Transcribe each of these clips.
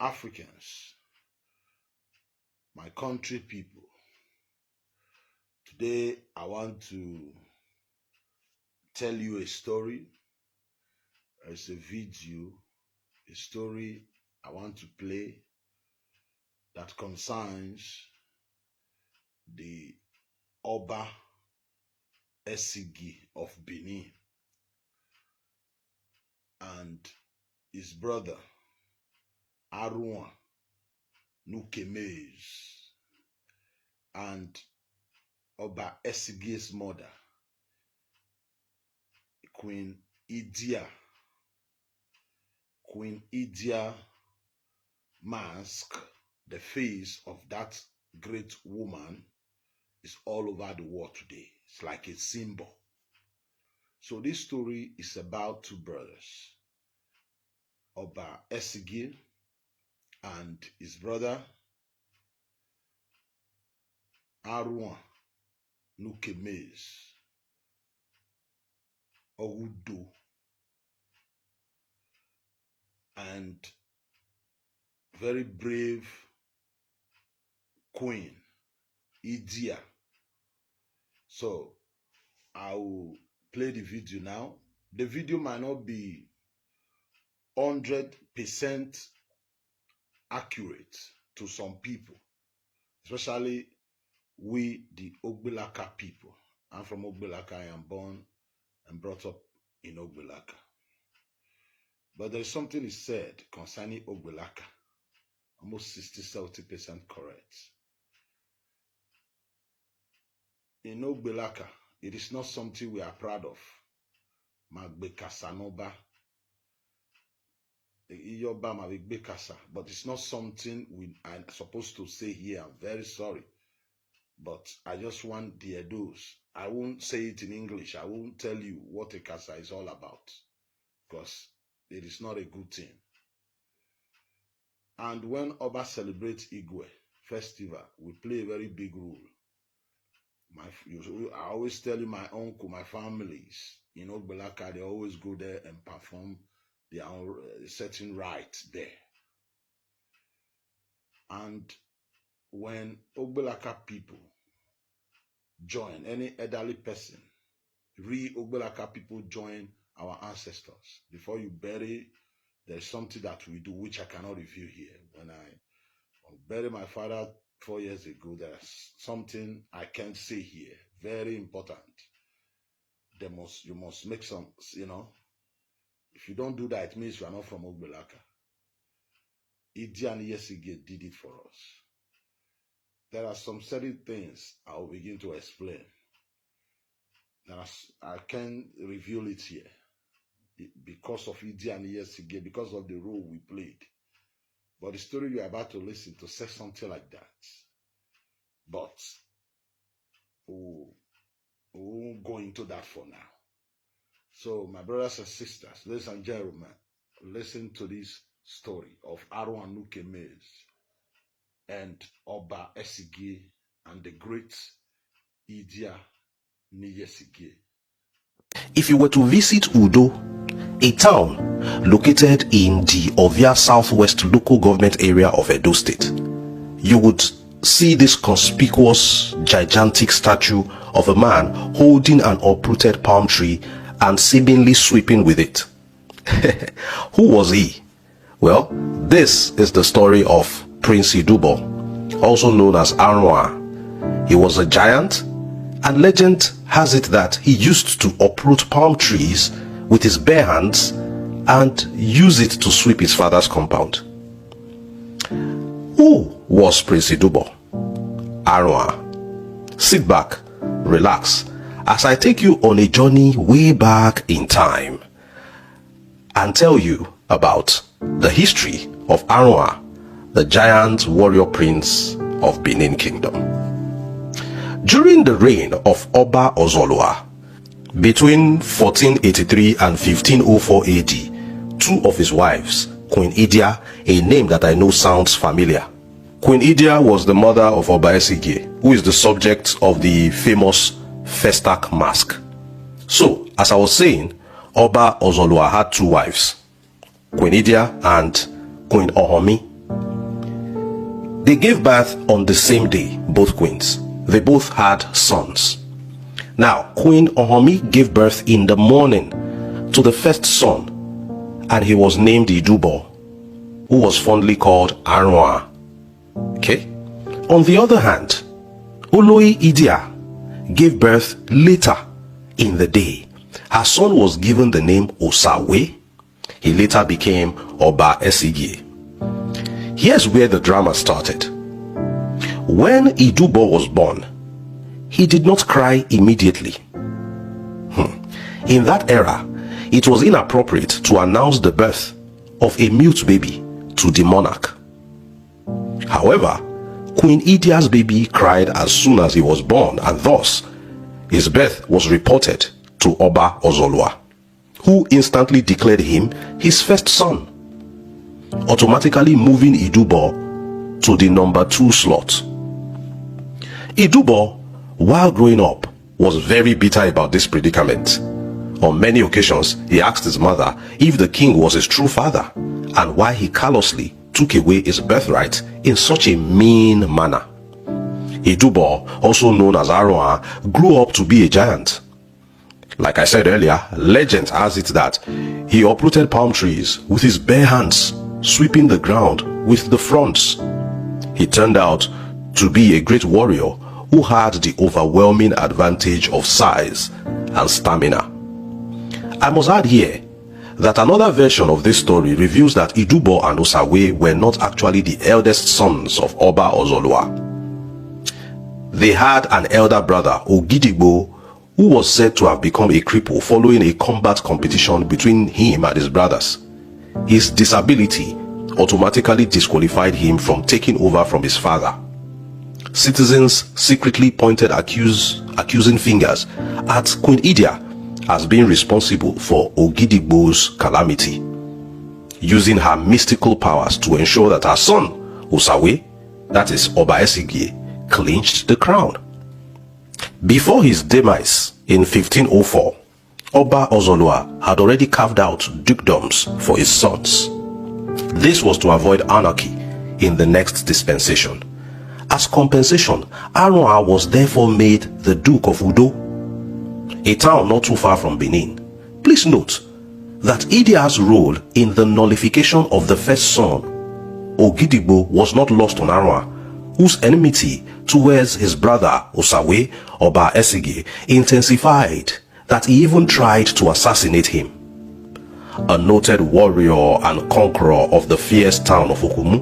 Africans, my country people. Today I want to tell you a story. It's a video, a story I want to play that concerns the Oba Esigie of Benin and his brother Aruan Nukemez and Oba Esigie's mother, Queen Idia. Queen Idia mask, the face of that great woman, is all over the world today. It's like a symbol. So this story is about two brothers, Oba Esigie and his brother Aruan Nukemez Oudo, and very brave Queen Idia. So I will play the video now. The video might not be 100% accurate to some people, especially we, the Ogbelaka people. I'm from Ogbelaka. I am born and brought up in Ogbelaka. But there is something is said concerning Ogbelaka, almost 60-70% correct. In Ogbelaka, it is not something we are proud of. Magbe Kasanoba, Iyoba Magbe Kasa, but it's not something we are supposed to say here. I'm very sorry, but I just want the Edos. I won't say it in English. I won't tell you what a Kasa is all about, because it is not a good thing. And when Oba celebrates Igwe festival, we play a very big role. I always tell you, my uncle, my families in Ogbelaka, they always go there and perform their certain rites there. And when Ogbelaka people join, any elderly person, Ogbelaka people join our ancestors. Before you bury, there's something that we do which I cannot review here. When I buried my father 4 years ago, there's something I can't say here. Very important. You must make some, if you don't do that, it means you are not from Ogbelaka. Idia and Esigie did it for us. There are some certain things I will begin to explain. I can't reveal it here because of Idia and Esigie, because of the role we played. But the story you're about to listen to says something like that. But we won't go into that for now. So, my brothers and sisters, ladies and gentlemen, listen to this story of Aruan Nukemez and Oba Esigie and the great Idia Esigie. If you were to visit Udo, a town located in the Ovia Southwest local government area of Edo State, you would see this conspicuous, gigantic statue of a man holding an uprooted palm tree and seemingly sweeping with it. Who was he? Well, this is the story of Prince Idubo, also known as Aruan. He was a giant, and legend has it that he used to uproot palm trees with his bare hands and use it to sweep his father's compound. Who was Prince Idubo? Aruan. Sit back, relax, as I take you on a journey way back in time and tell you about the history of Aruan, the giant warrior prince of Benin Kingdom. During the reign of Oba Ozolua, between 1483 and 1504 AD, two of his wives, Queen Idia, a name that I know sounds familiar. Queen Idia was the mother of Oba Esigie, who is the subject of the famous Festac mask. So, as I was saying, Oba Ozolua had two wives, Queen Idia and Queen Ohomi. They gave birth on the same day, both queens. They both had sons. Now, Queen Ohomi gave birth in the morning to the first son, and he was named Idubo, who was fondly called Aruan. Okay? On the other hand, Oloi Idia gave birth later in the day. Her son was given the name Osawe. He later became Oba Esigie. Here's where the drama started. When Idubo was born, he did not cry immediately. In that era, it was inappropriate to announce the birth of a mute baby to the monarch. However, Queen Idia's baby cried as soon as he was born, and thus his birth was reported to Oba Ozolwa, who instantly declared him his first son, automatically moving Idubo to the number 2 slot. Idubo, while growing up, was very bitter about this predicament. On many occasions, he asked his mother if the king was his true father and why he callously took away his birthright in such a mean manner. Idubo, also known as Aruan, grew up to be a giant. Like I said earlier, legend has it that he uprooted palm trees with his bare hands, sweeping the ground with the fronds. He turned out to be a great warrior who had the overwhelming advantage of size and stamina. I must add here that another version of this story reveals that Idubo and Osawe were not actually the eldest sons of Oba Ozolwa. They had an elder brother, Ogidigbo, who was said to have become a cripple following a combat competition between him and his brothers. His disability automatically disqualified him from taking over from his father. Citizens secretly pointed accusing fingers at Queen Idia as being responsible for Ogidigbo's calamity, using her mystical powers to ensure that her son, Osawe, that is Oba Esigie, clinched the crown. Before his demise in 1504, Oba Ozolwa had already carved out dukedoms for his sons. This was to avoid anarchy in the next dispensation. As compensation, Aruan was therefore made the Duke of Udo, a town not too far from Benin. Please note that Idia's role in the nullification of the first son, Ogidigbo, was not lost on Aruan, whose enmity towards his brother Osawe, Oba Esigie, intensified that he even tried to assassinate him. A noted warrior and conqueror of the fierce town of Okumu,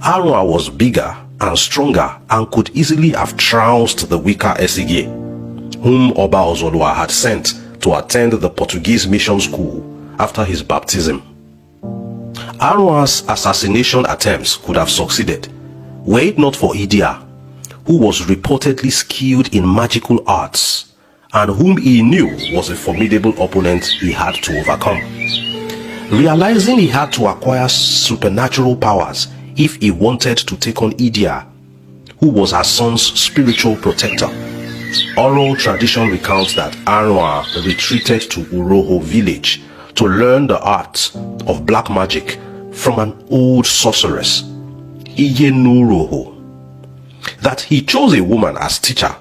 Aruan was bigger and stronger and could easily have trounced the weaker Esigie, whom Oba Ozolwa had sent to attend the Portuguese mission school after his baptism. Aruan's assassination attempts could have succeeded were it not for Idia, who was reportedly skilled in magical arts and whom he knew was a formidable opponent he had to overcome. Realizing he had to acquire supernatural powers if he wanted to take on Idia, who was her son's spiritual protector, oral tradition recounts that Aruan retreated to Uroho village to learn the art of black magic from an old sorceress, Iyenuroho. That he chose a woman as teacher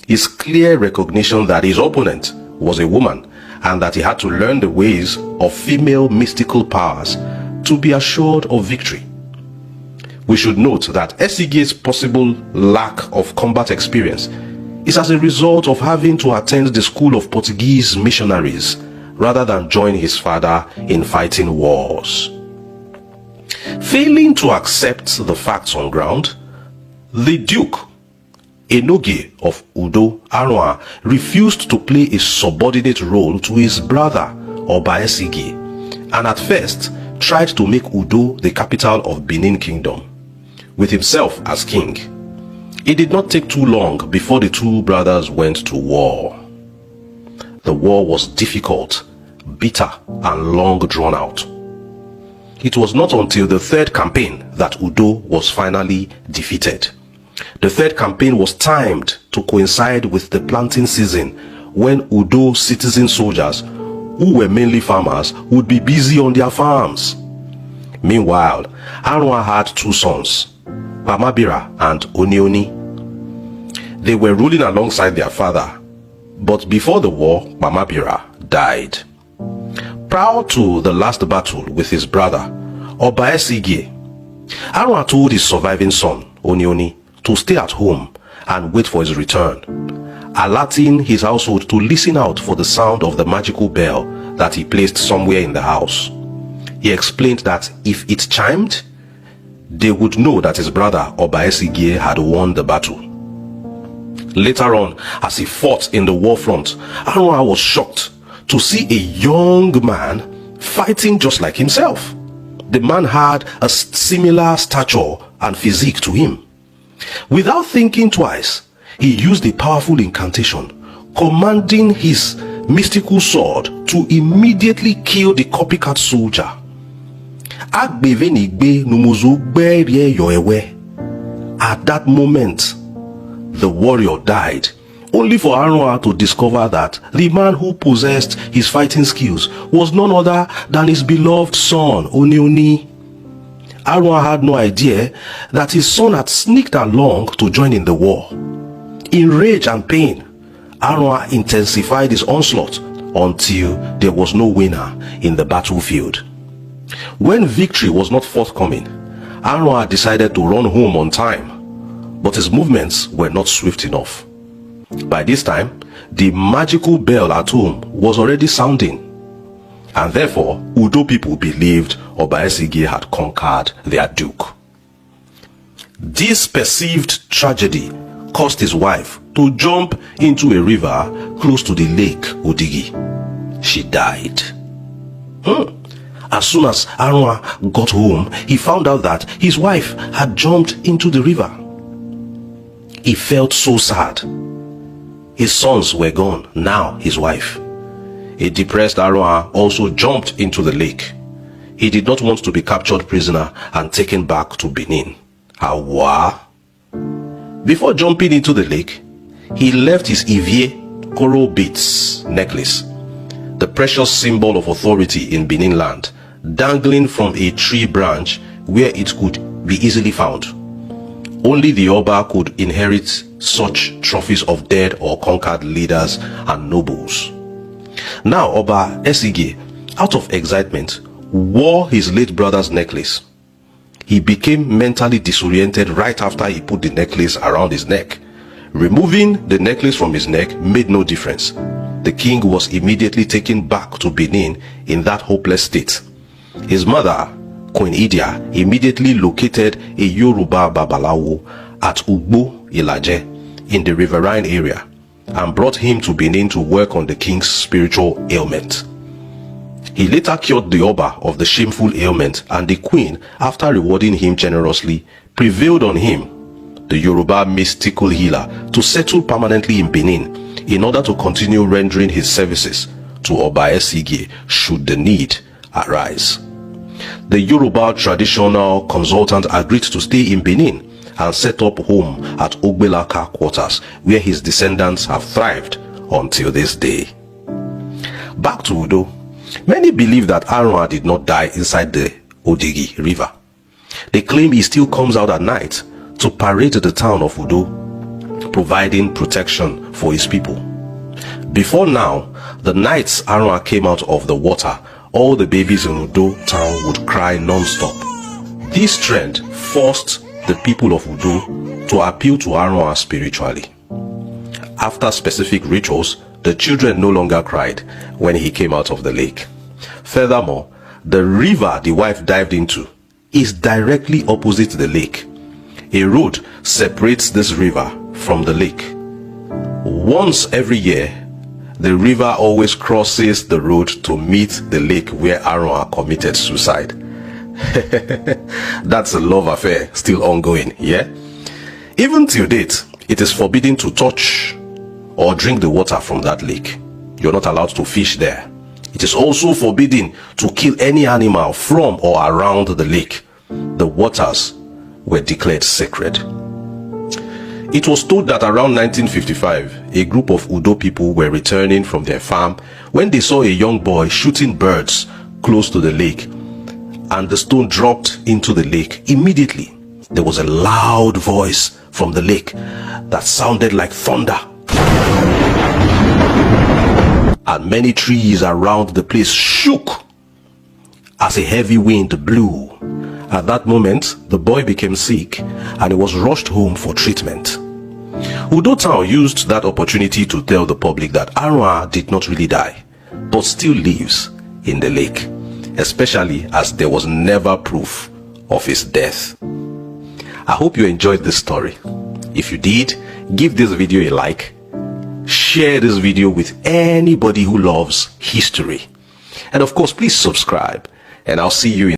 is clear recognition that his opponent was a woman and that he had to learn the ways of female mystical powers to be assured of victory. We should note that Esigie's possible lack of combat experience is as a result of having to attend the school of Portuguese missionaries rather than join his father in fighting wars. Failing to accept the facts on ground, the Duke Enoge of Udo, Aruan, refused to play a subordinate role to his brother Oba Esigie, and at first tried to make Udo the capital of Benin Kingdom, with himself as king. It did not take too long before the two brothers went to war. The war was difficult, bitter, and long drawn out. It was not until the third campaign that Udo was finally defeated. The third campaign was timed to coincide with the planting season, when Udo citizen soldiers, who were mainly farmers, would be busy on their farms. Meanwhile, Aruan had two sons, Pamabira and Onioni. They were ruling alongside their father, but before the war, Pamabira died. Prior to the last battle with his brother, Oba Esigie, Aruan told his surviving son, Onioni, to stay at home and wait for his return, alerting his household to listen out for the sound of the magical bell that he placed somewhere in the house. He explained that if it chimed, they would know that his brother Oba Esigie had won the battle. Later on, as he fought in the war front, Aruan was shocked to see a young man fighting just like himself. The man had a similar stature and physique to him. Without thinking twice, he used a powerful incantation, commanding his mystical sword to immediately kill the copycat soldier. At that moment, the warrior died, only for Aruan to discover that the man who possessed his fighting skills was none other than his beloved son, Onioni. Aruan had no idea that his son had sneaked along to join in the war. In rage and pain, Aruan intensified his onslaught until there was no winner in the battlefield. When victory was not forthcoming, Aruan decided to run home on time, but his movements were not swift enough. By this time, the magical bell at home was already sounding, and therefore Udo people believed Oba Esigie had conquered their duke. This perceived tragedy caused his wife to jump into a river close to the lake Odigi. She died. As soon as Aruan got home, he found out that his wife had jumped into the river. He felt so sad. His sons were gone, now his wife. A depressed Aruan also jumped into the lake. He did not want to be captured prisoner and taken back to Benin. Awa. Before jumping into the lake, he left his idia coral beads necklace, the precious symbol of authority in Benin land, dangling from a tree branch where it could be easily found. Only the Oba could inherit such trophies of dead or conquered leaders and nobles. Now Oba Esigie, out of excitement, wore his late brother's necklace. He became mentally disoriented right after he put the necklace around his neck. Removing the necklace from his neck made no difference. The king was immediately taken back to Benin in that hopeless state. His mother, Queen Idia, immediately located a Yoruba Babalawo at Ugbo Ilaje in the riverine area and brought him to Benin to work on the king's spiritual ailment. He later cured the Oba of the shameful ailment, and the queen, after rewarding him generously, prevailed on him, the Yoruba mystical healer, to settle permanently in Benin in order to continue rendering his services to Oba Esigie should the need arise. The Yoruba traditional consultant agreed to stay in Benin and set up home at Ogbelaka quarters, where his descendants have thrived until this day. Back to Udo. Many believe that Aruan did not die inside the Odigi river. They claim he still comes out at night to parade the town of Udo, providing protection for his people. Before now, the nights Aruan came out of the water, all the babies in Udo town would cry non-stop. This trend forced the people of Udo to appeal to Aruan spiritually. After specific rituals, the children no longer cried when he came out of the lake. Furthermore, the river the wife dived into is directly opposite the lake. A road separates this river from the lake. Once every year, the river always crosses the road to meet the lake where Aruan committed suicide. That's a love affair still ongoing, yeah? Even till date, it is forbidden to touch or drink the water from that lake. You're not allowed to fish there. It is also forbidden to kill any animal from or around the lake. The waters were declared sacred. It was told that around 1955, a group of Udo people were returning from their farm when they saw a young boy shooting birds close to the lake and the stone dropped into the lake. Immediately, there was a loud voice from the lake that sounded like thunder. And many trees around the place shook as a heavy wind blew. At that moment, the boy became sick and he was rushed home for treatment. Udo Town used that opportunity to tell the public that Aruan did not really die, but still lives in the lake, especially as there was never proof of his death. I hope you enjoyed this story. If you did, give this video a like, share this video with anybody who loves history, and of course, please subscribe, and I'll see you in